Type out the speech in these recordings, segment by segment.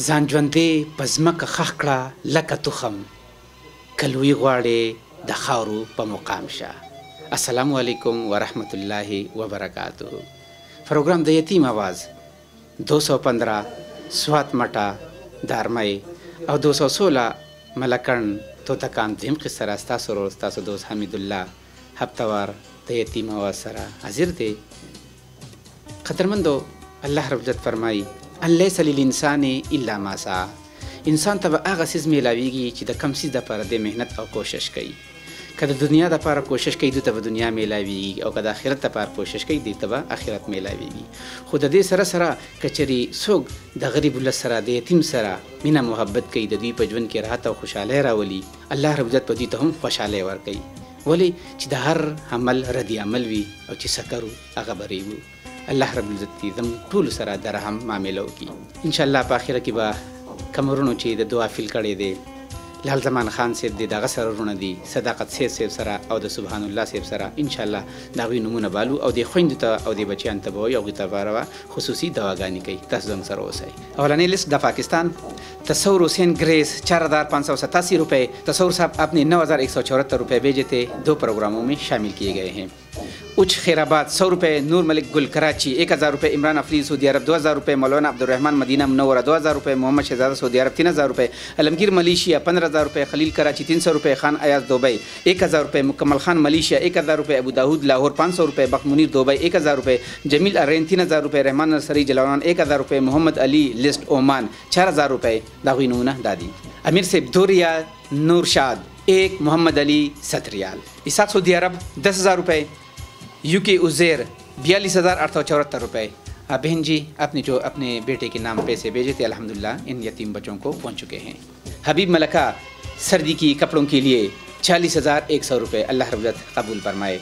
ځان ژوندې په ځمکه ښخ کړه لکه تخم کلوي غواړې د خاورو په مقام شه. السلام علیکم ورحمت الله وبرکاتہ. پروگرام د یتیم آواز 215 سوات مټا دارمای او 216 ملکن توتکان دیم قصه را ستاسو ورور ستاسو دوست حمید الله هفتوار د یتیم آواز سره حاضر دی. قدرمندو، الله رب عزت فرمایي ان لیس للانسان الا ما سعى. انسان ته به هغه څیز میلاویږي چې د کم څیز دپاره د محنت او کوشش کوي. که د دنیا دپاره کوشش کوي دوی ته به دنیا میلاویږي، او که د آخرت دپاره کوشش کوي دوی ته به آخرت میلاویږي. خو د دې سره سره که چېرې څوک د غریب ولس سره د یتیم سره مینه محبت کوي، د دوی په ژوند کې راحت او خوشحالۍ راولي، الله رب عزت په دوی ته هم خوشحالۍ ورکوي. ولې چې د هر عمل ردي عمل وي او چې سکرو هغه بری وي. الله رب العزت دې زموږ ټولو سره د رحم معامله وکړي. انشاءالله په آخره کې به کمرونو چې د دعا فیل کړی دی لال زمان خان صاحب دی، د هغه سره وروڼه دي صداقت صاحب سره او د سبحان الله صاحب سره انشاءالله د هغوی نومونه بالو او د خویندو ته او د بچیانو ته به وایي، هغوی ته به خصوصي دواګانې کوي. تاسو زموږ سره اوسئ. اولنی लिस्ट د پاکستان تصور حسین ग्रेस 4587 रुपये. تصور साहब आपने 9174 रुपये भेजे थे. 2 प्रोग्रामों में शामिल किए गए हैं. उच्च खैराबाद 100 रुपये. नूर मलिक गुल कराची 1000 रुपये. इमरान अफरीद सऊदी अरब 2000 रुपये. मौलाना अब्दुलरहमान मदीना मुनव्वरा 2000 रुपये. मोहम्मद शहजादा सऊदी अरब 3000 रुपये. अलमगीर मलेशिया 15000 रुपये. खलील कराची 300 रुपये. खान अयाज दुबई 1000 रुपये. मुकम्मल खान मलेशिया 1000 रुपये. अबू दाऊद लाहौर 500 रुपये. बख्त मुनीर दुबई 1000 रुपये. जमील अरेन 3000 रुपये. रहमान नसरी जलावन 1000 रुपये. मोहम्मद अली लिस्ट ओमान 4000 रुपये. दागी नूना दादी अमीर से 2 रियाल. नूरशाद 1. मोहम्मद अली 7 रियाल. इसाक सऊदी अरब 10000 रुपये. यूके उज़ैर 42874 रुपये. बहन जी आपने जो अपने बेटे के नाम पैसे भेजे थे अल्हम्दुलिल्लाह इन यतीम बच्चों को पहुंच चुके हैं. हबीब मलका सर्दी की कपड़ों के लिए 40100 रुपये. अल्लाह रब इज़्ज़त कबूल फरमाए.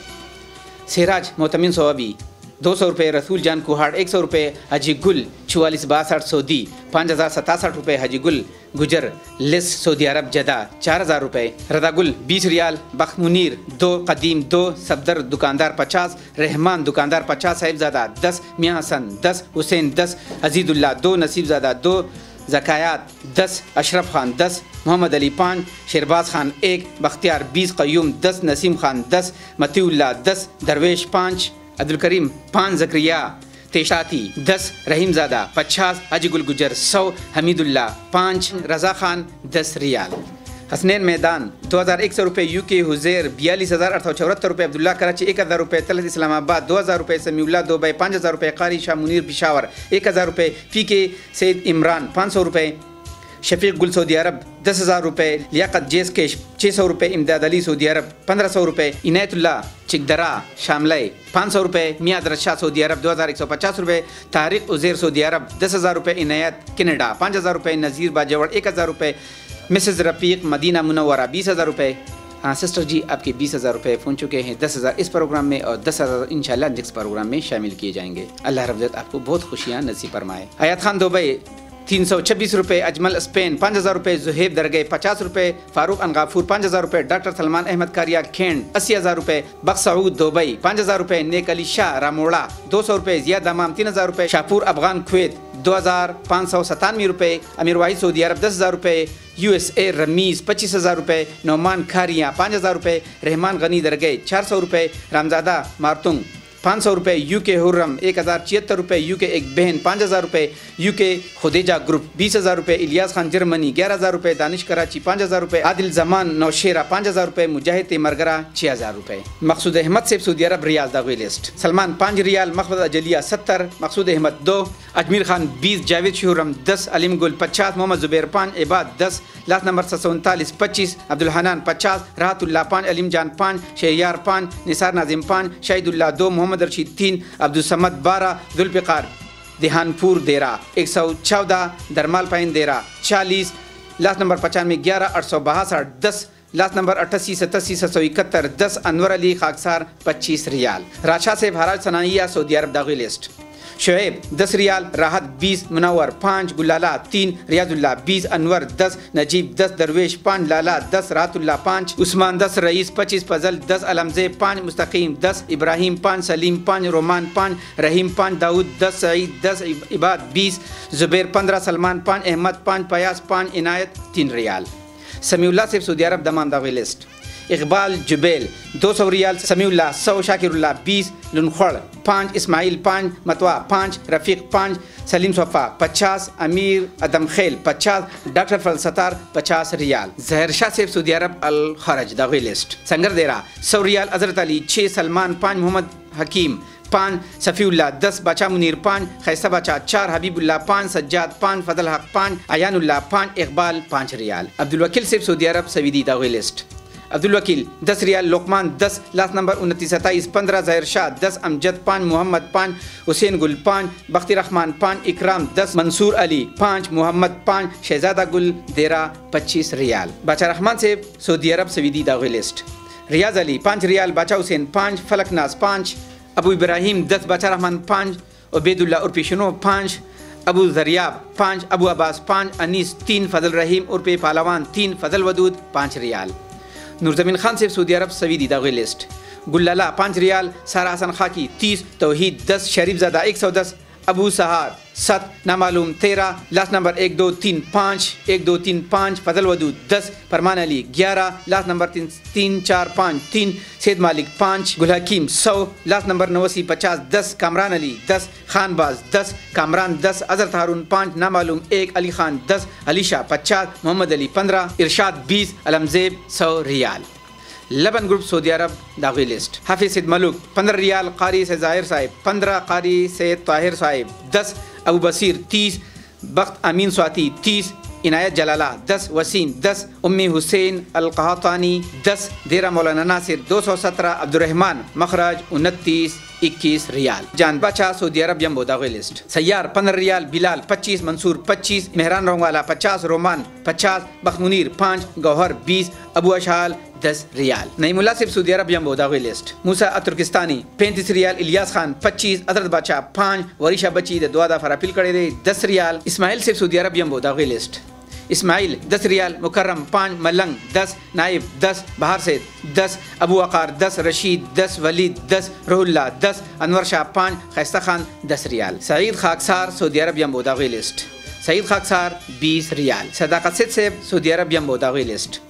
सिराज मोतमिन सोअबी 200 रुपये. रसूल जान कुहाड़ 100 रुपये. हाजी गुल 4462 सऊदी 5067 रुपये. हाजी गुल गुजर लिस सऊदी अरब जदा 4000 रुपये. रदा गुल 20 रियाल. बख्त मुनीर 2. कदीम 2. सफदर दुकानदार 50. रहमान दुकानदार 50. साहिबजादा 10. मियाँ हसन 10. हुसैन 10. अजीदुल्ला 2. नसीबजादा 2. ज़कायात 10. अशरफ खान 10. मोहम्मद अली 5. शेरबाज खान 1. बख्तियार 20. क़य्यूम 10. नसीम खान 10. मतीउल्ला 10. दरवेश 5. अब्दुल करीम 5. ज़करिया तेशाती 10. रहीमज़ादा 50. हाजी गुल गुजर 100. हमीदुल्ला 5. रज़ा खान 10 रियाल. हसनैन मैदान 2100 रुपये. यूके हुज़ैर 42874 रुपये. अब्दुल्ला कराची 1000 रुपये. तलत इस्लामाबाद 2000 रुपये. समीउल्ला दुबई 5000 रुपये. कारी शाह मुनीर पिशावर 1000 रुपये. फ़ीके सैद इमरान 500 रुपये. शफीक गुल सऊदी अरब 10000 रुपये. लियाकत जेस केश 600 रुपये. इमदाद अली सऊदी अरब 1500 रुपये. इनायतुल्ला चिकदरा शामलाई 500 रुपये. मियाँ दरशाह सऊदी अरब 2150 रुपये. तारिक उज़ैर सऊदी अरब 10000 रुपये. इनायत कनाडा 5000 रुपये. नज़ीर बाजवड़ 1000 रुपये. मिसेज़ रफ़ीक मदीना मुनव्वरा 20000 रुपये. सिस्टर जी आपके 20000 रुपये पहुँच चुके हैं. 10000 इस प्रोग्राम में और 10000 इंशाल्लाह नेक्स्ट प्रोग्राम में शामिल किए जाएंगे. अल्लाह रब इज़्ज़त आपको बहुत खुशियाँ नसीब फरमाए. आयत खान दुबई 326 रुपये. अजमल स्पेन 5000 रुपये. जुहेब दरगे 50 रुपये. फारूक अनगाफूर 5000 रुपये. डॉक्टर सलमान अहमद कारिया खेंड 80000 रुपये. बख्त सऊद दुबई 5000 रुपये. नेक अली शाह रामोड़ा 200 रुपये. जिया दमाम 3000 रुपये. शाहपुर अफगान कुवैत 2597 रुपये. अमीर वाहिद सऊदी अरब 10000 रुपये. USA रमीज़ 25000 रुपये. नौमान खारियाँ 5000 रुपये. रहमान गनी दरगे 400 रुपये. रामजादा मारतुंग 500 रुपये. यूके हुर्रम 1076 रुपये. यूके एक बहन 5000 रुपये. यूके खुदेजा ग्रुप 20000 रुपये. इलियास खान जर्मनी 11000 रुपये. दानिश कराची 5000 रुपये. आदिल जमान नौशेरा 5000 रुपये. मुजाहिद मरगरा 6000 रुपये. मकसूद अहमद सेब सऊदी अरब रियाज दागी लिस्ट. सलमान 5 रियाल. मकबूल अजलिया 70. मकसूद अहमद 2. अजमीर खान 20. जावेद शुहरम 10. अलीम गुल 50. मोहम्मद जुबैर 5. इबाद 10. Last number 739 25. अब्दुल हनान 50. राहतुल्ला 5. अलीम जान 5. शहयार 5. निसार नाजिम 5. शाहिदुल्ला 2. मोहम्मद रशीद 3. अब्दुल समद 12. जुल्फ़िकार देहानपुर देरा 114. दरमाल पाइन देरा 40. Last number 95 11 862 10. Last number 88 87 771 10. अनवर अली खाकसार 25 रियाल. राशा से भारत सनाइया सऊदी अरब दागी लिस्ट. शुएब 10 रियाल, राहत 20, मुनव्वर 5, गुलाला 3, रियाजुल्लाह 20, अनवर 10, नजीब 10, दरवेश 5, लाला 10, राहतुल्लाह 5, उस्मान 10, रईस 25, फजल 10, अलमज़ेब 5, मुस्तकीम 10, इब्राहिम 5, सलीम 5, रोमान 5, रहीम 5, दाऊद 10, सईद 10, इबाद 20, जुबैर 15, सलमान 5, अहमद 5, पयास 5, इनायत 3 रियाल। समीउल्लाह से सऊदी अरब दमान दावी लिस्ट। इकबाल जुबैल 200 रियाल, समीउल्लाह 100, शाकिरुल्लाह 20, लुनखड़ 5, इस्माइल 5, मतवा 5, रफ़ीक 5, सलीम सोफ़ा 50, अमीर अदम खेल 50, डॉक्टर फलसतार 50 रियाल। जहर शाह से सऊदी अरब अल खरज दावी लिस्ट। संगर देरा 100 रियाल, हज़रत अली 6, सलमान 5, मोहम्मद हकीम 5, सफ़ीउल्लाह 10, बाचा मुनीर 5, खैसा बाचा 4, हबीबुल्लाह 5, सज्जाद 5, फजल हक 5, अयानुल्लाह 5, इकबाल 5 रियाल। अब्दुल वकील से सऊदी अरब सवीदी दावी लिस्ट। अब्दुल वकील 10 रियाल, लोकमान 10, लास्ट नंबर 2927 15, जहर शाह 10, अमजद 5, मोहम्मद 5, हुसैन गुल 5, बख्ती रहमान 5, इकराम 10, मंसूर अली 5, मोहम्मद 5, शहजादा गुल देरा 25 रियाल। बाचा रहमान से सऊदी अरब सवीदी दावी लिस्ट। रियाज अली 5 रियाल, बाचा हुसैन 5, फलकनाज 5, अबू इब्राहिम 10, बाचा रहमान 5, उबैदुल्लाह उर्फ़ शनो 5, अबू ज़रियाब 5, अबू अब्बास 5, अनीस 3, फजल रहीम उर्फ़ पालवान 3, फजल वदूद 5 रियाल। नूरजमीन खान से सऊदी अरब सवीदी दावी लिस्ट। गुल्लाला 5 रियाल, सारा हसन खाकी 30, तौहीद 10, शरीफ ज़ादा 110, अबू सहार 7, नामालूम 13, लास्ट नंबर 1 2 3 5, 1 2 3 5, फजल वदूद 10, फरमान अली 11, लास्ट नंबर 3 4 5 3, सैद मालिक 5, गुल हकीम 100, लास्ट नंबर 89 50 10, कामरान अली 10, खानबाज 10, कामरान 10, अजहर हारून 5, नामालूम 1, अली खान 10, अलीशा 50, मोहम्मद अली 15, इरशाद 20, अलमज़ेब 100 रियाल। लबन ग्रुप सऊदी अरब दावी लिस्ट। हाफिज सैद मलूक 15 रियाल, कारी से ज़ाहिर साहिब 15, कारी से ताहिर साहिब 10, अबू बसीर 30, बख्त अमीन स्वाति 30, इनायत जलाला 10, वसीम 10, उम्मी हुसैन अल-क़हतानी 10, देरा मौलाना नासिर 217, अब्दुर्रहमान मखराज 29 21 रियाल। जान बाचा सऊदी अरब जम्बो दावी लिस्ट। सैयार 15 रियाल, बिलाल 25, मंसूर 25, मेहरान रोंगवाला 50, रोमान 50, बख्त मुनीर 5, गौहर 20, अबू अशाल 10 रियाल। नईमुल्लाह सिर्फ सऊदी अरब जम्बो दावी लिस्ट। मूसा तुर्किस्तानी 35 रियाल, इलियास खान 25, हज़रत बादशाह 5, वरीशा बची दुआ दा फराफिल करे दे 10 रियाल। इस्माइल सिर्फ सऊदी अरब जम्बो दावी लिस्ट। इस्माइल 10 रियाल, मुकर्रम 5, मलंग 10, नाइब 10, बहार से 10, अबू अकार 10, रशीद 10, वलीद 10, रोहुल्ला 10, अनवर शाह 5, खैस्ता खान 10 रियाल। सईद खाकसार सऊदी अरब जम्बो दावी लिस्ट। सईद खाकसार 20 रियाल। सदाकत से सऊदी अरब जम्बो दावी लिस्ट।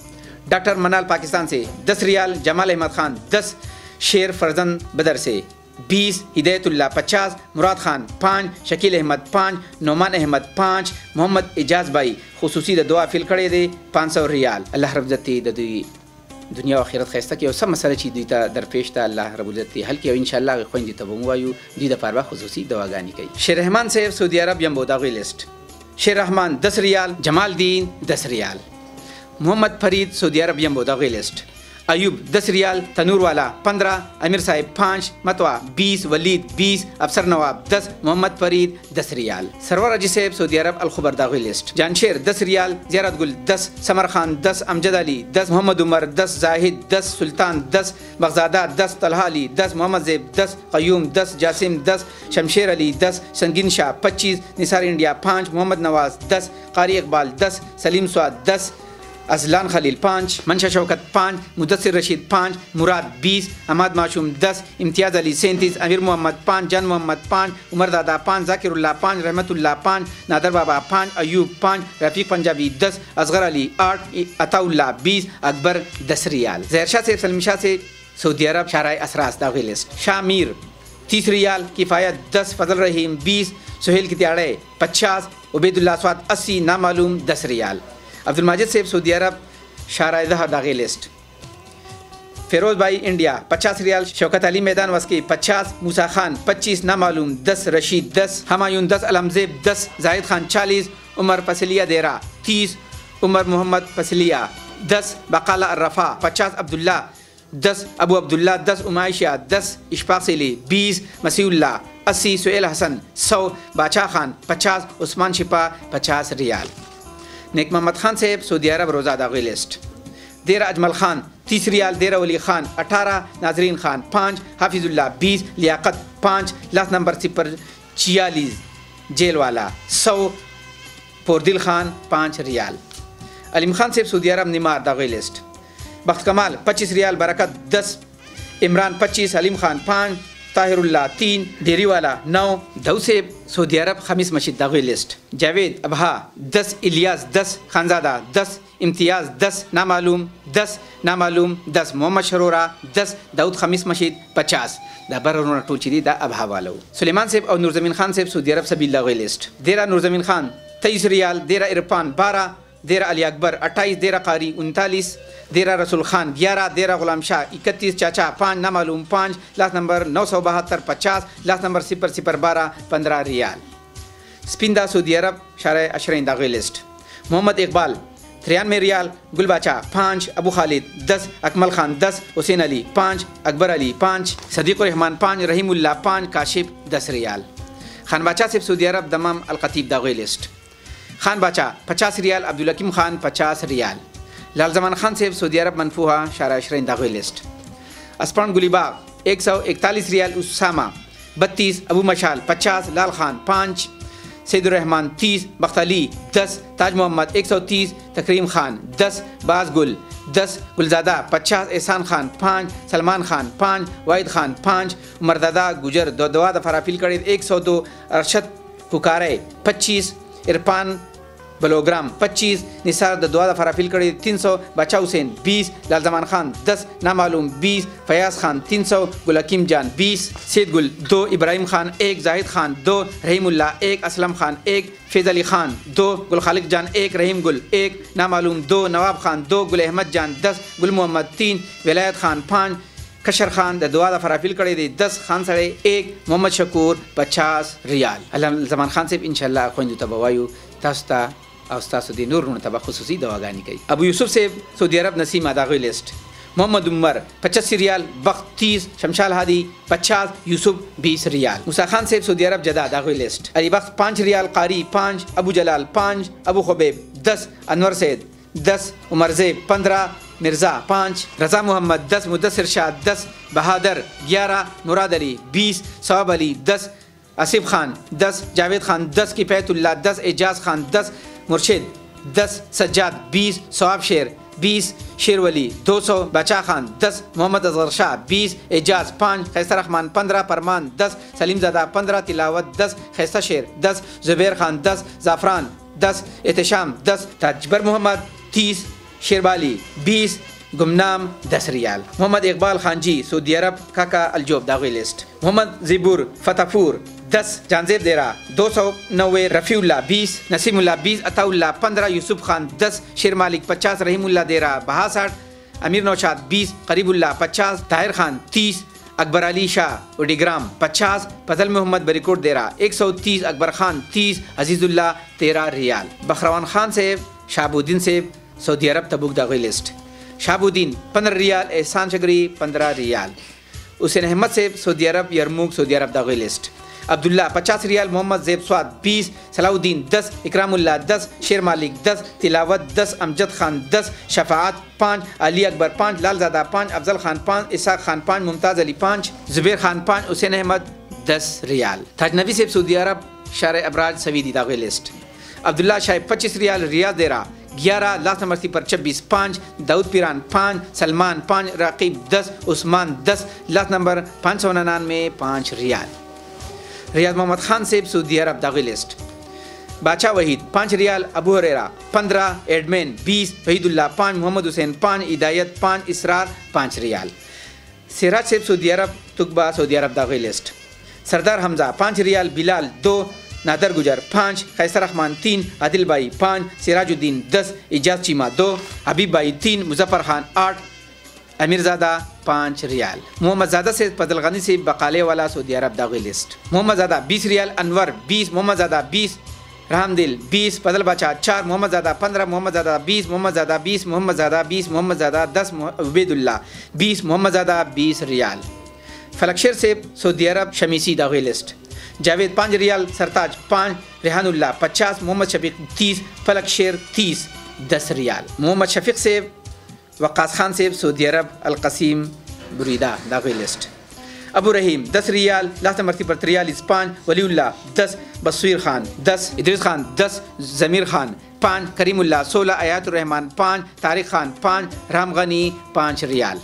डॉक्टर मनाल पाकिस्तान से 10 रियाल, जमाल अहमद खान 10, शेर फरजन बदर से 20, हिदायतुल्लाह 50, मुराद खान 5, शकील अहमद 5, नोमान अहमद 5, मोहम्मद एजाज भाई खुसूसी दुआ फिल खड़े दे 500 रियाल। अल्लाह रब्ज़ती दी दुनिया आखिरत खैस्ता की और सब मसले ची दी दरपेश था अल्लाह रब्ज़ती हल की इंशाअल्लाह खोइन दी तबवायु दी दफारवा खुसूसी दवागानी कई। शेर रहमान से सऊदी अरब जम्बो दावी लिस्ट। शेर रहमान 10 रियाल, जमालदीन 10 रियाल। मोहम्मद फरीद सऊदी अरब जम्बो दावी लिस्ट। अयूब 10 रियाल, तनूर वाला 15, अमीर साहिब 5, मतवा 20, वलीद 20, अफसर नवाब 10, मोहम्मद फरीद 10 रियाल। सरवर अजी सेब सऊदी अरब अल खुबर दावी लिस्ट। जानशेर 10 रियाल, ज़ियारत गुल 10, समर खान 10, अमजद अली 10, मोहम्मद उमर 10, जाहिद 10, सुल्तान 10, बगजादा 10, तलहा अली 10, मोहम्मद ज़ेब 10, क़यूम 10, जासिम 10, शमशेर अली 10, संगीन शाह 25, निसार इंडिया 5, मोहम्मद नवाज 10, कारी इकबाल 10, सलीम स्वाद 10, अजलान खलील 5, मंशा शौकत 5, मुदस्सिर रशीद 5, मुराद 20, अहमद माशूम 10, इम्तियाज़ अली 37, अमीर मोहम्मद 5, जान मोहम्मद 5, उमर दादा 5, जाकिरुल्लाह 5, रहमतुल्लाह 5, नादर बाबा 5, अयूब 5, रफ़ीक पंजाबी 10, असगर अली 8, अताउल्लाह 20, अकबर 10 रियाल। ज़हर शाह से सलीम शाह से सऊदी अरब शाराय असरास दावी लिस्ट। शाह मीर 30 रियाल, किफ़ायत 10, फजल रहीम 20, सुहेल कित्याड़े 50, उबैदुल्लाह स्वाद 80, नामालूम 10 रियाल। अब्दुल माजिद सेब सऊदी अरब शाराय ज़हर दागी लिस्ट। फेरोज़ भाई इंडिया 50 रियाल, शौकत अली मैदान वस्की 50, मूसा खान 25, नामालूम 10, रशीद 10, हमायून 10, अलमज़ेब 10, जाहिद खान 40, उमर पसलिया देरा 30, उमर मोहम्मद पसलिया 10, बकाला अर्रफ़ा 50, अब्दुल्ला 10, अबू अब्दुल्ला 10, उमाइशा 10, इशफाक सेली 20, मसीउल्लाह 80, सुहेल हसन 100, बादशाह खान 50, उस्मान शिपा 50 रियाल। नेक मोहम्मद खान साहब सऊदी अरब रोज़ा दागी लिस्ट। देरा अजमल खान 30 रियाल, देरा वली खान 18, नाजरीन खान 5, हाफिजुल्लाह 20, लियाकत 5, लास्ट नंबर 0 46 जेल वाला 100 पोरदिल खान 5 रियाल। अलीम खान सेब सऊदी अरब निमार दागी लिस्ट। बख्त कमाल 25 रियाल, बरकत 10, इमरान 25, अलीम खान 5, ताहिरुल्लाह 3, डेरी वाला 9, दाऊद सेब सऊदी अरब खमीस मस्जिद दागी लिस्ट। जावेद अबहा 10, इलियास 10, खानजादा 10, इम्तियाज़ 10, नामालूम 10, नामालूम 10, मोहम्मद शरोरा 10, दाऊद खमीस मस्जिद 50। दा बररोना टोचिदी दा अबहा वालो। सुलेमान सेब और नूरजमीन खान सेब सऊदी अरब सबील दागी लिस्ट। देरा नूरजमीन खान 23 रियाल, देरा इरफान 12, देरा अली अकबर 28, देरा कारी 39, देरा रसूल खान 11, देरा गुलाम शाह 31, चाचा 5, नामालूम 5, लास्ट नंबर 972 50, लास्ट नंबर 0012 15 रियाल। स्पिंदा सऊदी अरब शारे अशरीन दागी लिस्ट। मोहम्मद इकबाल 93 रियाल, गुलबाचा 5, अबू खालिद 10, अकमल खान 10, हुसैन अली 5, अकबर अली 5, सदीक़ रहमान 5, रहीमुल्लाह 5, काशिफ 10 रियाल। खान बाचा सिर्फ सऊदी अरब दमाम अलकतीब दागी लिस्ट। खान बाचा 50 रियाल, अब्दुल हकीम खान 50 रियाल। लाल जमान खान सेब सऊदी अरब मनफूहा शारा अशरीन दागी लिस्ट। अस्पान गुलीबाग 141 रियाल, उसामा 32, अबू मशाल 50, लाल खान 5, सैदुर रहमान 30, बख्तली 10, ताज मोहम्मद 130, तकरीम खान 10, बाज गुल 10, गुलजादा 50, एहसान खान 5, सलमान खान 5, वाहिद खान 5, मरदादा गुजर दवा दफारा फिल कड़े 102, अरशद पुकारे 25, इरफान बलोग्राम 25, निसार दवा दफारा फिल कड़े 300, बचा हुसैन 20, लाल जमान खान 10, नामालूम 20, फयाज खान 300, गुल हकीम जान 20, सैद गुल 2, इब्राहिम खान 1, जाहिद खान 2, रहीमुल्लाह 1, असलम खान 1, फैज़ अली खान 2, गुल खालिक जान 1, रहीम गुल 1, नामालूम 2, नवाब खान 2, गुल अहमद जान 10, गुल मोहम्मद 3, विलायत खान 5, कशर खान दुआ दफारा फिल कड़े दे 10, खान सड़े 1, मोहम्मद शकूर 50 रियाल। अल्लाह जमान खान से इंशाल्लाह खोइंदु तबवायु तास्ता औस्तासुद्दी नूर रुन तबा खुसूसी दवागानी कई। अबू यूसुफ से सऊदी अरब नसीम दागी लिस्ट। मोहम्मद उमर 85 रियाल, बख्त 30, शमशाल हादी 50, यूसुफ 20 रियाल। मूसा खान से सऊदी अरब जदा दागी लिस्ट। अली बख्त 5 रियाल, कारी 5, अबू जलाल 5, अबू खुबैब 10, अनवर सैद 10, उमर ज़ेब 15, मिर्ज़ा 5, रज़ा मोहम्मद 10, मुदस्सिर शाह 10, बहादुर 11, मुराद अली 20, सवाब अली 10, आसिफ खान 10, जावेद खान 10, किफ़ायतुल्लाह 10, एजाज खान 10, मुर्शिद 10, सज्जाद 20, सवाब शेर 20, शेरवली 200, बचा खान 10, मोहम्मद अजहर शाह 20, एजाज 5, खैसर रहमान 15, परमान 10, सलीमज़ादा 15, तिलावत 10, खैसा शेर 10, ज़ुबैर खान 10, ज़ाफ़रान 10, एहतशाम 10, ताजबर मोहम्मद 30, शेरबाली 20, गुमनाम 10 रियाल। मोहम्मद इकबाल खान जी सऊदी अरब काका अलजोब दागी लिस्ट। मोहम्मद ज़िबुर फताफूर 10, जानजेब देरा 290, रफ़ीउल्लाह 20, नसीमुल्लाह 20, अताउल्लाह 15, यूसुफ खान 10, शेर मालिक 50, रहीमुल्लाह देरा 62, अमीर नौशाद 20, करीबुल्लाह 50, ताहिर खान 30, अकबर अली शाह उडिग्राम 50, फजल मोहम्मद बरिकोट देरा 130, अकबर खान 30, अजीज़ुल्लाह 13 रियाल। बखरवान खान से शाहबुद्दीन से सऊदी अरब तबुक दागी लिस्ट। शाहबुद्दीन 15 रियाल, एहसान शगरी 15 रियाल। हुसैन अहमद से सऊदी अरब यरमुक सऊदी अरब दागी लिस्ट। अब्दुल्ला 50 रियाल, मोहम्मद ज़ेब स्वाद 20, सलाउद्दीन 10, इकरामुल्लाह 10, शेर मालिक 10, तिलावत 10, अमजद खान 10, शफाअत 5, अली अकबर 5, लालजादा 5, अफजल खान 5, इसाक खान 5, मुमताज़ अली 5, ज़ुबैर खान 5, हुसैन अहमद 10 रियाल। ताजनबी से सऊदी अरब शार अबराज सवीदी दागी लिस्ट। अब्दुल्ला शाह 25 रियाल, रियाज देरा 11, लास्ट नंबर पर 26 5, दाऊद पिरान 5, सलमान 5, रकीब 10, उस्मान 10, लास्ट नंबर 599 5 रियाल। रियाज मोहम्मद खान से सऊदी अरब दागी लिस्ट। बादशाह वहीद 5 रियाल, अबू हुरैरा 15, एडमैन 20, वहीदुल्लाह 5, मोहम्मद हुसैन 5, हिदायत 5, इसरार 5 रियाल। सिराज से सऊदी अरब तुकबा सऊदी अरब दागी लिस्ट। सरदार हमजा 5 रियाल, बिलाल 2, नादर गुजर 5, खैसर रहमान 3, आदिल भाई 5, सिराजुद्दीन 10, इजाज चीमा 2, हबीब भाई 3, मुजफ्फर खान 8, अमीरज़ादा 5 रियाल। मोहम्मद ज़ादा से फजल गनी से बकाले वाला सऊदी अरब दागी लिस्ट। मोहम्मद ज़ादा 20 रियाल, अनवर 20, मोहम्मद ज़ादा 20, रहमदिल 20, फजल बाचा 4, मोहम्मद ज़ादा 15, मोहम्मद ज़ादा 20, मोहम्मद ज़ादा 20, मोहम्मद ज़ादा 20, मोहम्मद ज़ादा 10, उबैदुल्लाह 20, मोहम्मद ज़ादा 20 रियाल। फलकशेर से सऊदी अरब शमीसी दागी लिस्ट। जावेद 5 रियाल, सरताज 5, रेहानुल्लाह 50, मोहम्मद शफीक 30, फलकशेर 30 10 रियाल। मोहम्मद शफीक से वक़ास खान से सऊदी अरब अलक़सीम बुरीदा दागी लिस्ट। अबू रहीम 10 रियाल, लास्ट नंबर पर 43 5, वलीउल्लाह 10, बसीर खान 10, इदरीस खान 10, ज़मीर खान 5, करीमुल्लाह 16, आयातुर रहमान 5, तारिक खान 5, राम गनी 5 रियाल।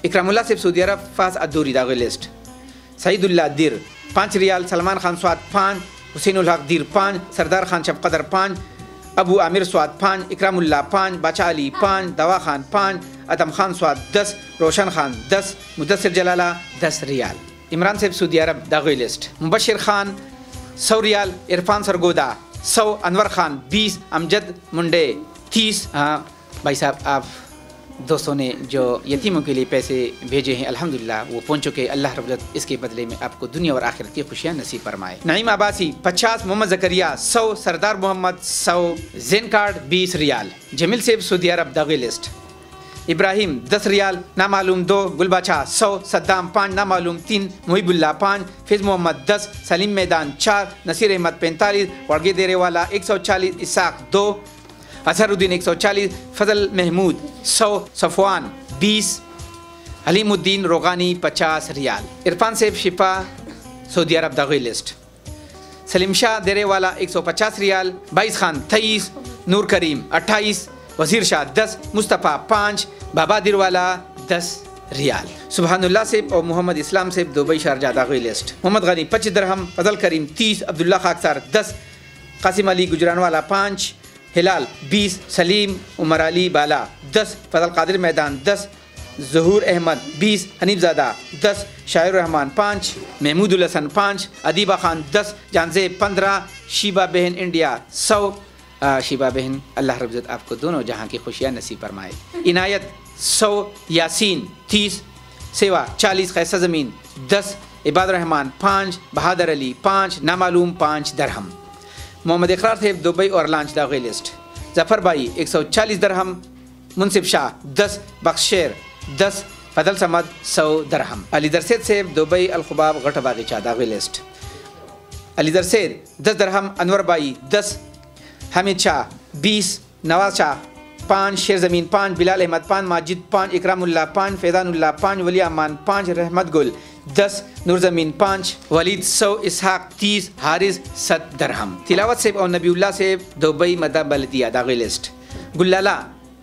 इकरामुल्लाह से सऊदी अरब फास अदूरी दागे लिस्ट। सईदुल्लाह दिर 5 रियाल, सलमान खान स्वाद 5, हुसैनुल हक दिर 5, सरदार खान शबकदर 5, अबू आमिर स्वाद 5, इकरामुल्लाह 5, बाचा अली 5, दवा खान 5, अदम खान स्वाद 10, रोशन खान 10, मुदस्सिर जलाला 10 रियाल। इमरान सेब सऊदी अरब दागे लिस्ट। मुबशिर खान 100 रियाल, इरफान सरगोदा 100, अनवर खान 20, अमजद मुंडे 30। भाई साहब आप दोस्तों ने जो यतीमों के लिए पैसे भेजे हैं अल्हम्दुलिल्लाह वो पहुंच चुके। अल्लाह रब्बुल इज़्ज़त इसके बदले में आपको दुनिया और आखिरत की खुशियां नसीब फरमाए। नईम अब्बासी 50, मोहम्मद ज़करिया 100, सरदार मोहम्मद 100, ज़ेन कार्ड 20 रियाल। जमील सेब सऊदी अरब दागे लिस्ट। इब्राहिम 10 रियाल, नामालूम 2, गुलबाचा 100, सद्दाम 5, नामालूम 3, मुहिबुल्लाह 5, फिज़ मोहम्मद 10, सलीम मैदान 4, नसीर अहमद 45, वड़गे देरे वाला 140, इसाक 2, अजहरुद्दीन 140, फजल महमूद 100, सफ़वान 20, हलीमुद्दीन रोगानी 50 रियाल। इरफान सेब शिफा सऊदी अरब दागे लिस्ट। सलीम शाह देरे वाला 150 रियाल, बाईस खान 23, नूर करीम 28, वज़ीर शाह 10, मुस्तफ़ा 5, बाबा दिरवाला 10 रियाल। सुबहानुल्लाह सेब और मोहम्मद इस्लाम सेब दुबई शारजा दागे लिस्ट। मोहम्मद गनी 25 दरहम, फजल करीम 30, अब्दुल्ला खाकसार 10, कासिम अली गुजरानवाला 5, हिलाल 20, सलीम उमर अली बाला 10, फजल कादिर मैदान 10, ज़हूर अहमद 20, हनीफज़ादा 10, शायर रहमान 5, महमूदुल हसन 5, अदीबा खान 10, जानज़ेब 15, शीबा बहन इंडिया 100। शीबा बहन अल्लाह रब्बुल इज़्ज़त आपको दोनों जहाँ की खुशियाँ नसीब फरमाए। इनायत 100, यासीन 30, सेवा 40, खैसा ज़मीन 10, इबाद रहमान 5, बहादुर अली 5, नामालूम 5 दरहम। मोहम्मद इकरार थे दुबई और लांच दागे लिस्ट। जफ़र भाई 140 दरहम, मुनसिफ शाह 10, बख्शेर 10, फजल समद 100 दरहम। अली दरसेद से दुबई अलखुबाब गट बागीचा दागे लिस्ट। अली दरसेद 10 दरहम, अनवर भाई 10, हामिद शाह 20, नवाज शाह 5, शेर ज़मीन 5, बिलाल अहमद 5, माजिद 5, इकरामुल्लाह 5, फैज़ानुल्लाह 5, वली अमान 5, रहमत गुल 10, नूर ज़मीन 5, वलीद 100, इसहाक 30, हारिस 7 दरहम। तिलावत सेब और नबीउल्लाह सेब दुबई मदा बल्दिया दागे लिस्ट। गुल्लाला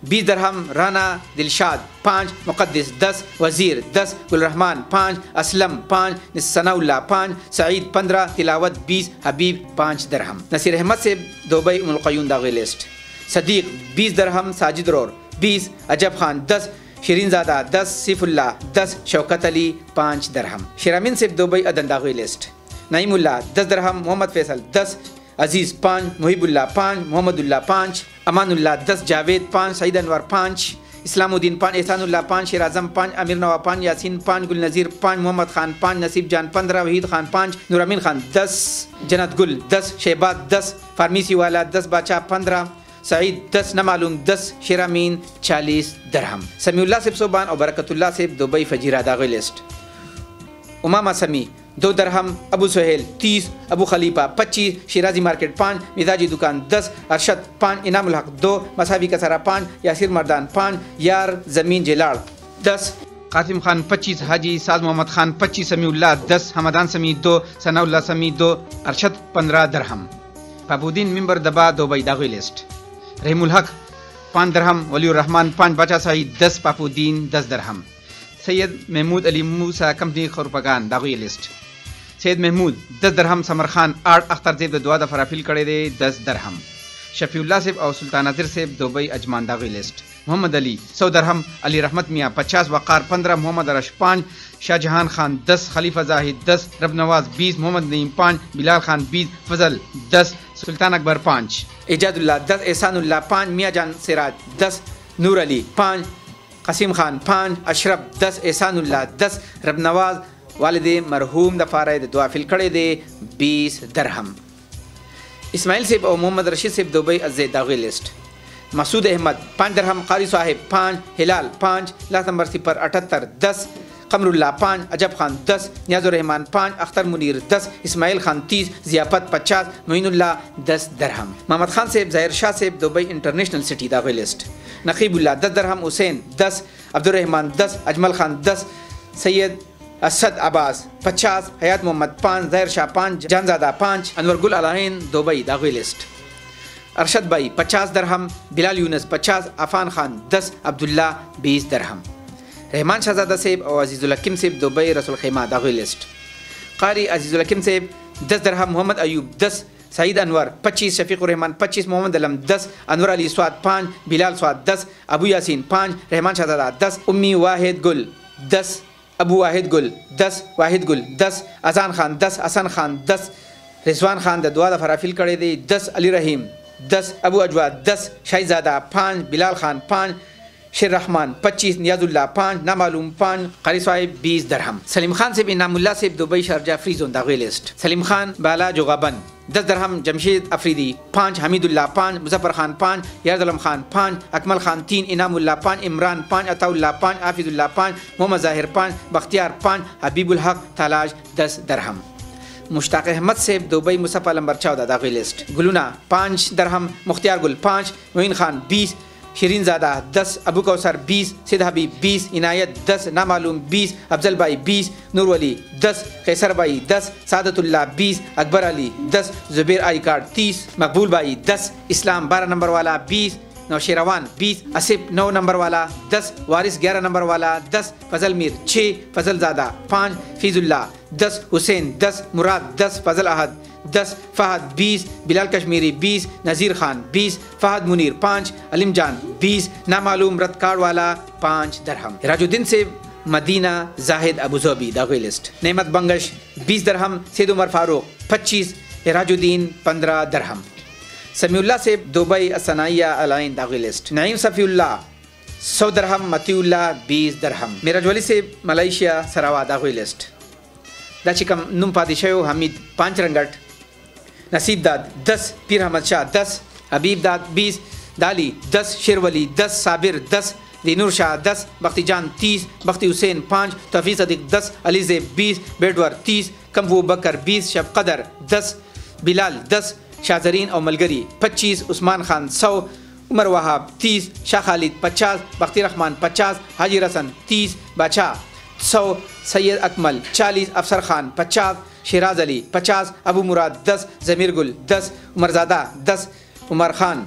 20 दरहम, राना दिलशाद 5, मुक़द्दिस 10, वज़ीर 10, गुलरहमान 5, असलम 5, सनाउल्लाह 5, सईद 15, तिलावत 20, हबीब 5 दरहम। नसीर अहमद सेब दुबई उम्मुल क़य्यूम दागे लिस्ट। सदीक 20 दरहम, साजिद रोर 20, अजब खान 10, शिरीनज़ादा 10, सिफुल्लाह 10, शौकत अली 5 दरहम। शिरामिन से दुबई अदन दागे लिस्ट। नईमुल्लाह 10 दरहम, मोहम्मद फैसल 10, अजीज़ 5, मुहिबुल्लाह 5, मोहम्मदुल्लाह 5, अमानुल्लाह 10, जावेद 5, सईद अनवर 5, इस्लामुद्दीन 5, एहसानुल्लाह 5, शेर आज़म 5, अमीर नवा 5, यासीन 5, गुल नज़ीर 5, मोहम्मद खान 5, नसीब जान 15, वहीद खान 5, नूर अमीन खान 10, जन्नत गुल 10, शहबाज 10, फार्मेसी वाला 10, बादशाह 15, सईद 10, नमालूम 10, शेरामीन 40 दरहम। समीउल्लाह सेब सोबान और बरकतुल्लाह सेब दुबई फजीरा दागे लिस्ट। उमामा समी 2 दरहम, अबू सुहेल 30, अबू खलीफा 25, शिराजी मार्केट 5, मिजाजी दुकान 10, अरशद 5, इनामुल हक 2, मसावी कसरा 5, यासिर मर्दान 5, यार ज़मीन जिलाड़ 10, कासिम खान 25, हाजी साज मोहम्मद खान 25, समीउल्लाह 10, हमदान समी 2, सनाउल्लाह समी 2, अरशद 15 दरहम। पाबुद्दीन मिंबर दबा दुबई दागे लिस्ट। रहमुल हक 5 दरहम, वलीउर रहमान 5, बाचा सईद 10, पापुद्दीन 10 दरहम। सैयद महमूद अली मूसा कंपनी खुरपगान दागे लिस्ट। सैयद महमूद 10 दरहम, समर खान 8, अख्तर जेब दुआ दफा राफिल करे दे 10 दरहम। शफीउल्लाह सेब और सुल्तान नाजिर सेब दुबई अजमान दागे लिस्ट। मोहम्मद अली 100 दरहम, अली रहमत मियाँ 50, वक़ार 15, मोहम्मद अरश 5, शाहजहान खान 10, खलीफा जाहिद 10, रब नवाज 20, मोहम्मद नईम 5, बिलाल खान 20, फजल 10, सुल्तान अकबर 5, एजादुल्लाह 10, एहसानुल्लाह 5, मियाँ जान सिराज 10, नूर अली 5, कसीम खान 5, अशरफ 10, एहसानुल्लाह 10, रब नवाज वालिदे मरहूम दफारे दुआ फिल खड़े दे 20 दरहम। इस्माइल सेब और मोहम्मद रशीद सेब दुबई अज़े दागे लिस्ट। मसूद अहमद 5 दरहम, कारी साहिब 5, हिलाल 5, लास्ट नंबर 078 10, कमरुल्लाह 5, अजब खान 10, नियाज़ुर रहमान 5, अख्तर मुनीर 10, इस्माइल खान 30, ज़ियाफत 50, मोइनुल्लाह 10 दरहम। मोहम्मद खान सेब ज़ाहिर शाह सेब दुबई इंटरनेशनल सिटी दागे लिस्ट। नकीबुल्लाह 10 दरहम, हुसैन 10, अब्दुर्रहमान 10, अजमल खान 10, सैयद असद अब्बास 50, हयात मोहम्मद 5, ज़हर शाह 5, जानज़ादा 5, अनवर गुल अलाइन दुबई दागवी लिस्ट। अरशद भाई 50 दरहम, बिलाल यूनस 50, अफान खान 10, अब्दुल्ला 20 दरहम। रहमान शहजादा सेब और अजीज़ुल हकीम सेब दुबई रसूल खैमा दागवी लिस्ट। कारी अजीज़ुल हकीम सेब 10 दरहम, मोहम्मद अयूब 10, सईद अनवर 25, शफीकुर रहमान 25, मोहम्मद अलम 10, अनवर अली स्वाद 5, बिलाल स्वाद 10, अबू यासीन 5, रहमान शहजादा 10, उम्मी वाहिद गुल 10, अबू वाहिद गुल 10, वाहिद गुल 10, अजान खान 10, हसन खान 10, रिजवान खान द दुआ द फराफिल करे दे 10, अली रहीम 10, अबू अजवा 10, शाहिजादा 5, बिलाल खान 5, शेर रहमान 25, नियाजुल्ला 5, नामालूम 5, कारी साहिब 20 दरहम। सलीम खान से इनामुल्ला से दुबई शारजा फ्री जोन दागवी लिस्ट। सलीम खान बाला जोगाबन 10 दरहम, जमशेद अफरीदी 5, हमीदुल्ला 5, मुजफ्फर खान 5, यारदलम खान 5, अकमल खान 3, इनामुल्ला 5, इमरान 5, अताउल्ला 5, हाफिजुल्ला 5, मोहम्मद ज़ाहिर 5, बख्तियार 5, हबीबुल हक तालाज 10 दरहम। मुश्ताक अहमद से दुबई मुसफ़ा नंबर 14 दागवी लिस्ट। गुलुना 5 दरहम, मुख्तियार गुल 5, मोइन खान 20, शिरीन ज़ादा 10, अबू कौसर 20, सिद हबीब 20, इनायत 10, नामालूम 20, अफजल भाई 20, नूर वली 10, कैसर भाई 10, सादतुल्ला 20, अकबर अली 10, जुबैर आई कार्ड 30, मकबूल भाई 10, इस्लाम 12 नंबर वाला 20, नौशेरवान 20, आसिफ 9 नंबर वाला 10, वारिस 11 नंबर वाला 10, फजल मीर 6, फजल ज़ादा 5, फीजुल्ला 10, हुसैन 10, मुराद 10, फजल अहद 10, फ़हद 20, बिलाल कश्मीरी 20, नज़ीर खान 20, फ़हद मुनीर 5, अलीम जान 20, नामालूम रत कार्ड वाला 5 दरहम। राजुद्दीन से मदीना जाहिद अबू ज़बी दागवी लिस्ट। नेमत बंगश 20 दरहम, सैद उमर फारूक 25, राजुद्दीन 15 दरहम। समीउल्ला से दुबई असनाइया अलाइन दागवी लिस्ट। नईम सफ़ीउल्ला 100 दरहम, मतीउल्ला 20 दरहम। मिराज वली से मलेशिया सरावा दागवी लिस्ट। दाचिकम नुम पादिशयो हमीद 5 रंगट, नसीब दाद 10, पीर अहमद शाह 10, हबीब दाद 20, दाली 10, शेरवली 10, साबिर 10, दीनूर शाह 10, बख्ती जान 30, बख्ती हुसैन 5, तौफीक सदीक 10, अली ज़ेब 20, बेडवर 30, कमबू बकर 20, शब कदर 10, बिलाल 10, शाहजरीन और मलगरी 25, उस्मान खान 100, उमर वहाब 30, शाह खालिद 50, बख्ती रहमान 50, हाजी रसन 30, बादशाह 100, सैयद अकमल 40, अफसर खान 50, शिराज अली 50, अबू मुराद 10, ज़मीर गुल 10, उमरज़ादा 10, उमर खान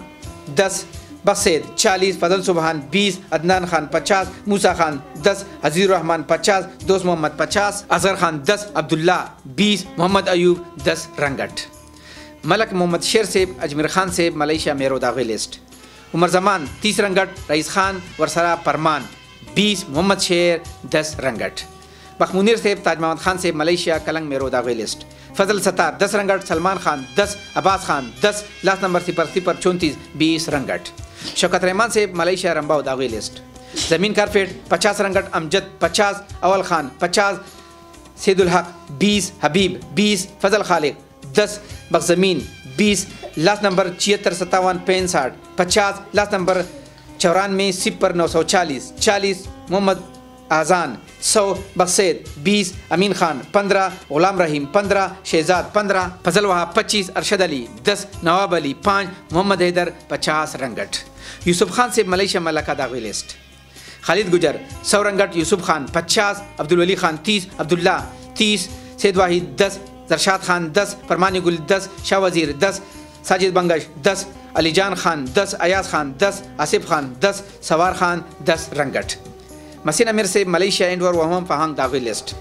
10, बसेद 40, फजल सुबहान 20, अदनान खान 50, मूसा खान 10, हज़ीर रहमान 50, दोस्त मोहम्मद 50, असगर खान 10, अब्दुल्ला 20, मोहम्मद अयूब 10 रंगट। मलक मोहम्मद शेर सेब अजमेर खान सेब मलेशिया मेरो दागवी लिस्ट। उमर जमान 30 रंगट, रईस खान वरसरा परमान 20, मोहम्मद शेर 10 रंगट। बखमुनीर सेब ताज मोहम्मद खान सेब मलेशिया कलंग मेरो दागवी लिस्ट। फजल सत्तार 10 रंगट, सलमान खान 10, अब्बास खान 10, लास्ट नंबर 0034 20 रंगट। शौकत रहमान सेब मलेशिया रंबाव दागवी लिस्ट। ज़मीन कारपेट 50 रंगट, अमजद 50, अवल खान 50, सैदुल हक 20, हबीब 20, फजल खालिक 10, बखजमीन 20, लास्ट नंबर 7657 65 50, लास्ट नंबर 94 सिपर 940 40, मोहम्मद आज़ान 100, बक्सैद 20, अमीन खान 15, गुलाम रहीम 15, शहजाद 15, फजल वहाब 25, अरशद अली 10, नवाब अली 5, मोहम्मद हैदर 50 रंगट। यूसुफ खान से मलेशिया मलका दागवी लिस्ट। खालिद गुजर 100 रंगट, यूसुफ खान 50, अब्दुल वली खान 30, अब्दुल्ला 30, सैद वाहिद 10, जरशाद खान 10, फरमानी गुल 10, शाह वजीर 10, साजिद बंगश 10, अलीजान खान 10, अयाज खान 10, आसिफ खान 10, सवार खान 10 रंगट। मसीन अमीर से मलेशिया एंडवर वहम फहांग दागवी लिस्ट।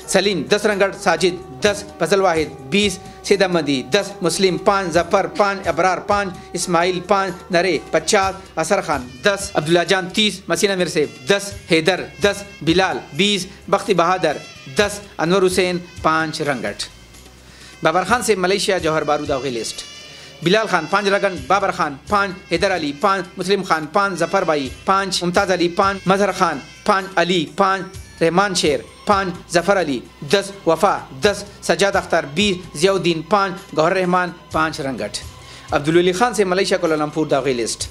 सलीम 10 रंगट, साजिद 10, फजल वाहिद 20, सैद अहमदी 10, मुस्लिम 5, जफ़र 5, अबरार 5, इस्माइल 5, नरे 50, असर खान 10, अब्दुल्ला जान 30, मसीन अमीर से 10, हैदर 10, बिलाल 20, बख्ती बहादुर 10, अनवर हुसैन 5 रंगट। बाबर खान से मलेशिया जौहर बारू दागवी लिस्ट। बिलाल खान 5 रंगट, बाबर खान 5, हैदर अली 5, मुस्लिम खान 5, जफ़र भाई 5, मुमताज़ अली 5, मजहर खान 5, अली 5, रहमान शेर 5, जफ़र अली 10, वफ़ा 10, सजाद अख्तर 20, ज़ियाउद्दीन 5, गौहर रहमान 5 रंगट। अब्दुल वली खान से मलेशिया कोलालमपुर दागवी लिस्ट।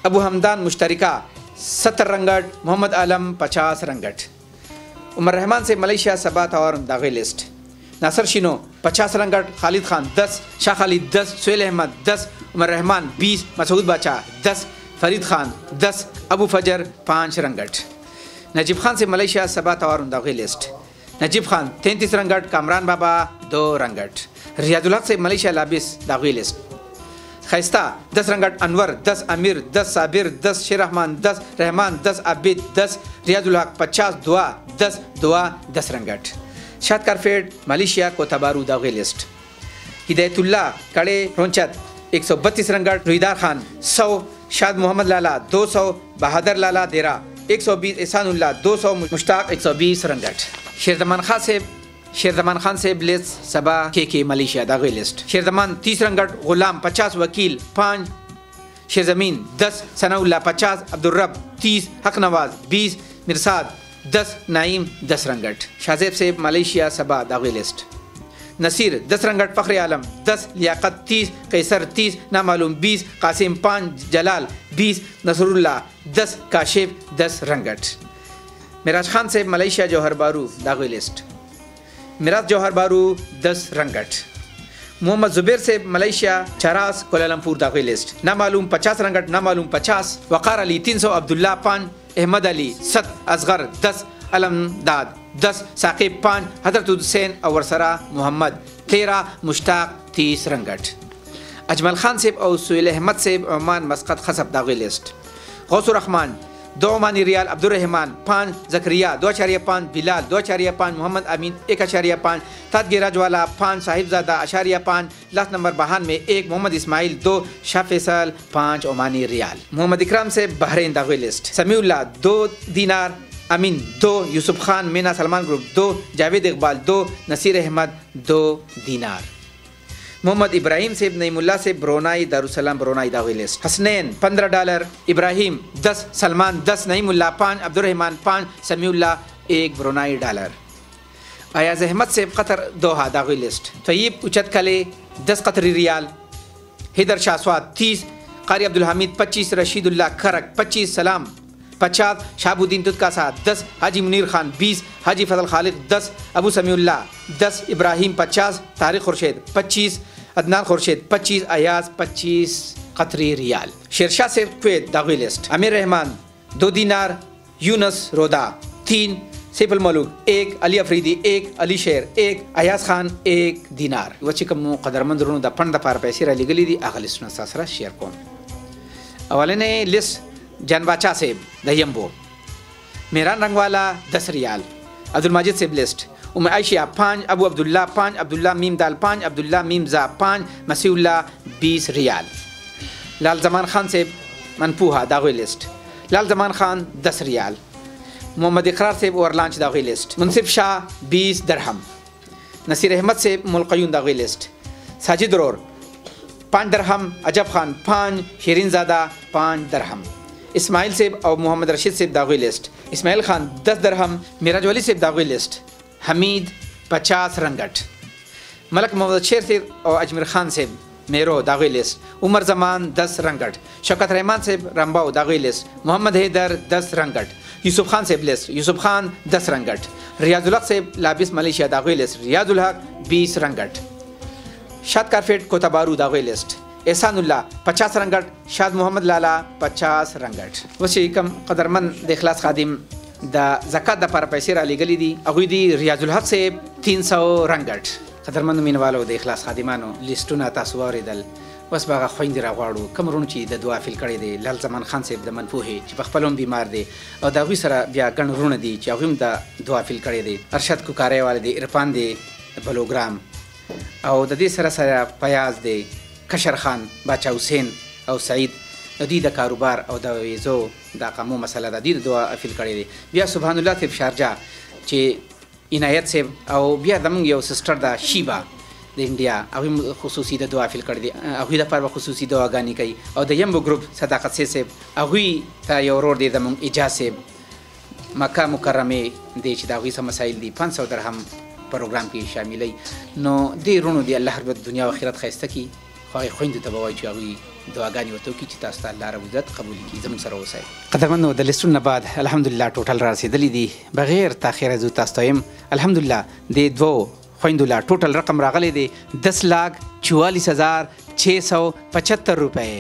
अबू हमदान मुश्तरिका 70 रंगट, मोहम्मद आलम 50 रंगट। उमर रहमान से मलेशिया सबात और दागवी लिस्ट। नासर शिनो 50 रंगट, खालिद खान 10, शाह खालिद 10, सुहेल अहमद 10, उमर रहमान 20, मसूद बाचा 10, फरीद खान 10, अबू फजर 5 रंगट। नजीब खान से मलेशिया सबात और दागवी लिस्ट। نجیب خان 33 رنگٹ، کامران بابا 2 رنگٹ. ریاض الحق سے ملیشیا لابس داغوی لسٹ. خیستہ 10 رنگٹ، انور 10، امیر 10، صابر 10، شیر رحمان 10، رحمان 10، عبید 10، ریاض الحق 50، دعا 10، دعا 10 رنگٹ. شاد کارفیڈ ملیشیا کوتبارو داغوی لسٹ. ہدایت اللہ کڑے رونچت 132 رنگٹ، رویدار خان 100، شاد محمد لالا 200، بہادر لالا دیرا 120، احسان اللہ 200، مشتاق 120 رنگٹ. شیرزمان خان سے بلیس صبا کے ملیشیا داغوی لسٹ. شیرزمان 30 رنگٹ، غلام 50، وکیل 5، شیرزمین 10، ثناء اللہ 50، عبدالرب 30، حق نواز 20، مرساد 10، نعیم 10 رنگٹ. شاہزیب سے ملیشیا صبا داغوی لسٹ. نصیر 10 رنگٹ، فخر عالم 10، لیاقت 30، قیصر 30، نامعلوم 20، قاسم 5، جلال 20، نصر اللہ 10، کاشف 10 رنگٹ. معراج خان سے ملیشیا جوہر بارو داغوی لسٹ. میراج جوہر بارو 10 رنگٹ. محمد زبیر سے ملیشیا چاراس کوالالمپور داغوی لسٹ. نامعلوم 50 رنگٹ، نامعلوم 50، وقار علی 300، عبداللہ 5، احمد علی 7، اصغر 10، علم داد 10، ثاقب 5، حضرت حسین اور ورسرا محمد 13، مشتاق 30 رنگٹ. اجمل خان سے اور سہیل احمد سے عمان مسقط خصب داغوی لسٹ. غوث الرحمان 2 عمانی ریال، عبدالرحمان 5، زکریا 2.5، بلال 2.5، محمد امین 1.5، تاج گراج والا 5، صاحب زادہ 0.5، لاست نمبر بہان میں 1، محمد اسماعیل 2، شاہ فیصل 5 عمانی ریال. محمد اکرام سے بحرین داغوی لسٹ. سمیع اللہ 2 دینار، امین 2، یوسف خان مینا سلمان گروپ 2، جاوید اقبال 2، نصیر احمد 2 دینار. محمد ابراہیم سے نعیم اللہ سے برونائی دارالسلام برونائی داغوی لسٹ. حسنین $15، ابراہیم 10، سلمان 10، نعیم اللہ 5، عبدالرحمان 5، سمیع اللہ 1 برونائی ڈالر. ایاز احمد سے قطر دوحہ داغوی لسٹ. طیب اچت کلے 10 قطری ریال. حیدر شاہ سواد 30، قاری عبدالحمید 25، رشید اللہ کھرک 25، سلام 50، شہاب الدین تدکاسا 10، حاجی منیر خان 20، حاجی فضل خالق 10، ابو سمیع اللہ 10، ابراہیم 50، طارق خورشید 25، عدنان خورشید 25، ایاز 25 قطری ریال. شیرشاہ سے کویت داغوی لسٹ. امیر رحمان 2 دینار، یونس رودا 3، سیف الملوک 1، علی افریدی 1، علی شیر 1، ایاز خان 1 دینار. وچې کوم قدرمند ورونو د فنډ دپاره پیسې رالیږلي دي هغه لیستونه ستاسو سره شیر کوم. اولنی لیست جان باچا صاحب د یمبو. میران رنگوالا 10 ریال. عبدالماجد صاحب لسٹ. ام عائشہ 5، ابو عبداللہ 5، عبداللہ میم دال 5، عبداللہ میم زا 5، مسیح اللہ 20 ریال. لال زمان خان صاحب منپوہا داغوی لسٹ. لال زمان خان 10 ریال. محمد اقرار صاحب اورلانچ داغوی لسٹ. منصف شاہ 20 درہم. نصیر احمد صاحب ملقیون داغوی لسٹ. ساجد رور 5 درہم. عجب خان 5، شیرین زادہ 5 درہم. اسماعیل صاحب اور محمد رشید صاحب داغوی لسٹ. اسماعیل خان 10 درہم. میراج ولی صاحب داغوی لسٹ. حمید 50 رنگٹ. ملک محمد شیر صاحب اور اجمیر خان صاحب میرو داغوی لسٹ. عمر زمان 10 رنگٹ. شوکت رحمان صاحب رمباؤ داغوی لسٹ. محمد حیدر 10 رنگٹ. یوسف خان صاحب لسٹ. یوسف خان 10 رنگٹ. ریاض الحق صاحب لابس ملیشیا داغوی لسٹ. ریاض الحق 20 رنگٹ. شاد کارفیٹ کوتبارو داغوی لسٹ. احسان اللہ 50 رنگٹ. شاد محمد لالا 50 رنگٹ. وسی کم قدرمند د اخلاص خادم د زکات د پر پیسې را لګلې دي هغوی دي ریاض الحق صاحب 300 رنگٹ. قدرمند مینوالو د اخلاص خادمانو لیستونه تاسو واورېدل. اوس به هغه خویندې راغواړو کوم وروڼو چې د دعا فیل کړی دی. لال زمان خان صاحب د منفوهې چې په خپل هم بیمار دی او د هغوی سره بیا ګڼ وروڼه دي چې هغوی هم د دعا فیل کړی دی. ارشد کوکاری والا دی، عرفان دی بلوګرام، او د دې سره سره فیاض دی، کشر خان، باچا حسین او سعید. دوی د کاروبار او د ویزو د اقامو مسله ده، دوی د دعا فیل کړی دی. بیا سبحان الله صاحب شارجه چې عنایت صاحب او بیا زموږ یو سسټر ده شیبا د انډیا، هغوی خصوصي د دعا فیل کړی دی. هغوی لپاره به خصوصي دعاګانې کوي. او د یمبو ګروپ صداقت صاحب هغوی ته یو ورور دی زموږ اجاز صاحب مکه مکرمې دی چې د هغوی څه مسایل دي 500 درهم پروګرام کې شاملوي. نو دې وروڼو دی الله رب دنیا او آخرت ښایسته کړي. خو هغې خویندو ته به وایي چې هغوی دعاګانې ورته وکړي چې تاسو ته الله رب عزت قبول کړي. زموږ سره اوسئ. قدرمنو د لیستونو نه بعد الحمدلله ټوټل را رسېدلي دي. بغیر تاخیره زه تاسو ته یم الحمدلله د دوو خویندو لا ټوټل رقم راغلی دی 10,44,675 روپۍ.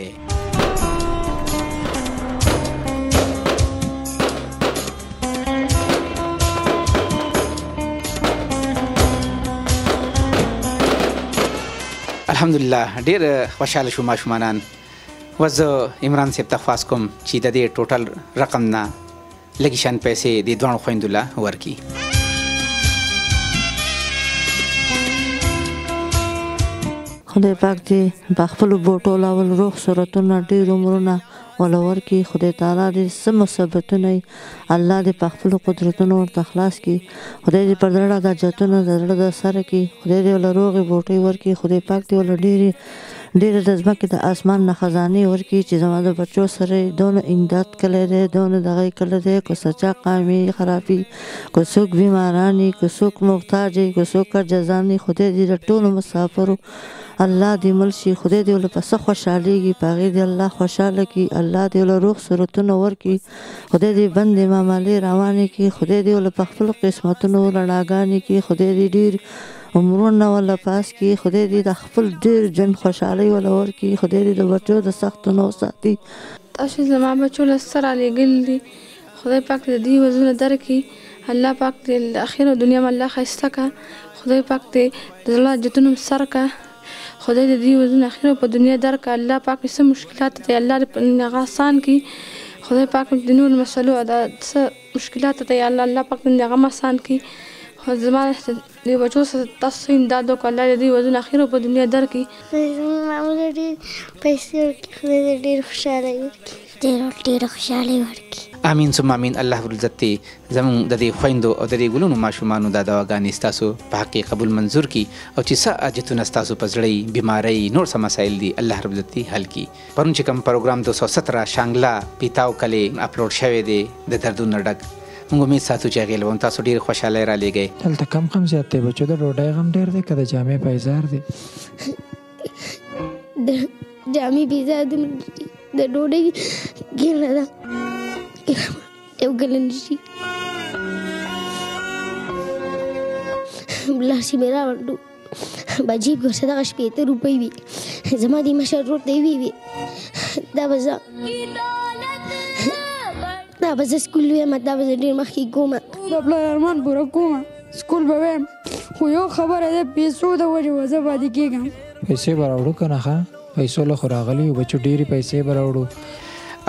الحمدلله ډیر خوشاله شو ماشومانان. وزه عمران صاحب ته خواست کوم چې د دې ټوټل رقم نه لږې شان پیسې د دواړو خویندو له ورکړي. خدای پاک دې په خپلو بوټو لاول روغ صورتونه ډېر عمرونه وله ورکړي. خدای تعالی دې څه مصیبتونه وي الله دې په خپلو قدرتونو ورته خلاص کړي. خدای دې پر زړه د حاجتونه د زړه د سره کړي. خدای دې وله روغې بوټۍ ورکړي. خدای پاک دې وله ډېرې د ځمکې د اسمان نه خزانې ورکړي چې زما د بچو سره یې دونه امداد کړی دی، دونه دغه یې کړی دی. که څه چا قامې خرابي، که څوک بیماران وي، که څوک محتاج وي، که څوک عجزان وي، خدای دې د ټولو مسافرو الله دې مل شي. خدای دې له په څه خوشحالېږي په هغې دې الله خوشحاله کړي. الله دې له روغ صورتونه ورکړي. خدای دې بندې معاملې روانې کړي. خدای دې له په خپلو قسمتونو رڼاګانې کړي. خدای دې ډېر عمرونه وله پاس کړي. خدای دې د خپل ډېر ژوند خوشحالۍ وله ورکړي. خدای دې د بچو د سختو نه وساتي. تاسو زما بچو له څه رالیږلي دي، خدای پاک دې دوی وزرونه درکړي. الله پاک دې اخر او دنیا م الله ښایسته کړه. خدای پاک دې د زړه حاجتونه سر کړه. خدای دې دوی وزرونه اخر او په دنیا درکړه. الله پاک څه مشکلات دی الله دې هغه آسان کړي. خدای پاک د نور مسلو د څه مشکلات دی الله پاک دې هغه آسان کړي. خو زما د بچو سره تاسو امداد وکړه. الله دې دوی وزرونه اخر او په دنیا درکړي. زما ډېر پیسې ورکړي. خدای دې ډېر خوشحالۍ ورکړي. ډېره خوشحالۍ ورکړي. امین ثم امین. الله ربالعزت دې زموږ د دې خویندو او د دې ګلونو ماشومانو دا دواګانې ستاسو په حق کې قبول منظور کړي او چې څه حاجتونه ستاسو په زړه یي، بیمارۍ، نور څه مسایل دي الله ربالعزت دې حل کړي. پرون چې کوم پروګرام 217 شانګله پیتاو کلې اپلوډ شوی دی د دردونو ډک، موږ امید ساتو چې هغې له به تاسو ډېر خوشحالۍ رالیږئ. دلته کم زیات دی بچو، د ډوډۍ غم ډېر دی که د جامې پایزار دی؟ د جامې پایزار د ډوډۍ ګیله ده یو ګله نشي لاسې مې راوړو بجیب که ورسره دغه 80 روپۍ وي زما د مشر ورور ته یې وي دا به زه سکول ویم دا به زه ډېر مخکې کوم د پلار ارمان پوره کوم سکول به ویم خو یو خبره ده پیسو د وجې به زه پاتې کېږم. پیسې به راوړو که نه ښه پیسو له خو راغلي یو بچو ډېرې پیسې به راوړو.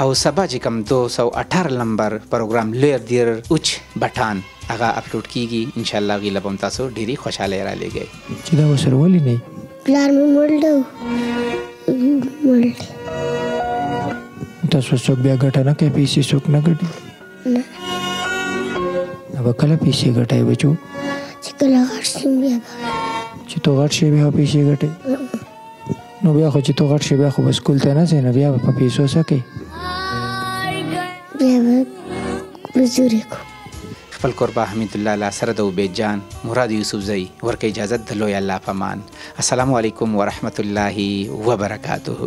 او سبا چې کوم 218 نمبر پروګرام لویر دیر اوچ بټان هغه اپلوډ کیږي انشاءالله هغې له به هم تاسو ډېرې خوشحالۍ رالیږئ. چې دا ورسره ولې نه پلار مې مړ دی تاسو څوک بیا ګټه نه کوي پیسې څوک نه ګټي؟ نه. به کله پیسې ګټئ بچو؟ چې کله غټ شم بیا چې تو غټ شې بیا پیسې ګټئ؟ نو بیا خو چې تو غټ شې بیا خو به سکول ته نه ځې نو بیا به په پیسو څه کوې؟ بیا به مزدوري کوم. خپل کوربه حمیدالله له سره د عبید جان مراد یوسفزی ورکه اجازت د لوی الله په امان. السلام علیکم ورحمت الله وبرکاته.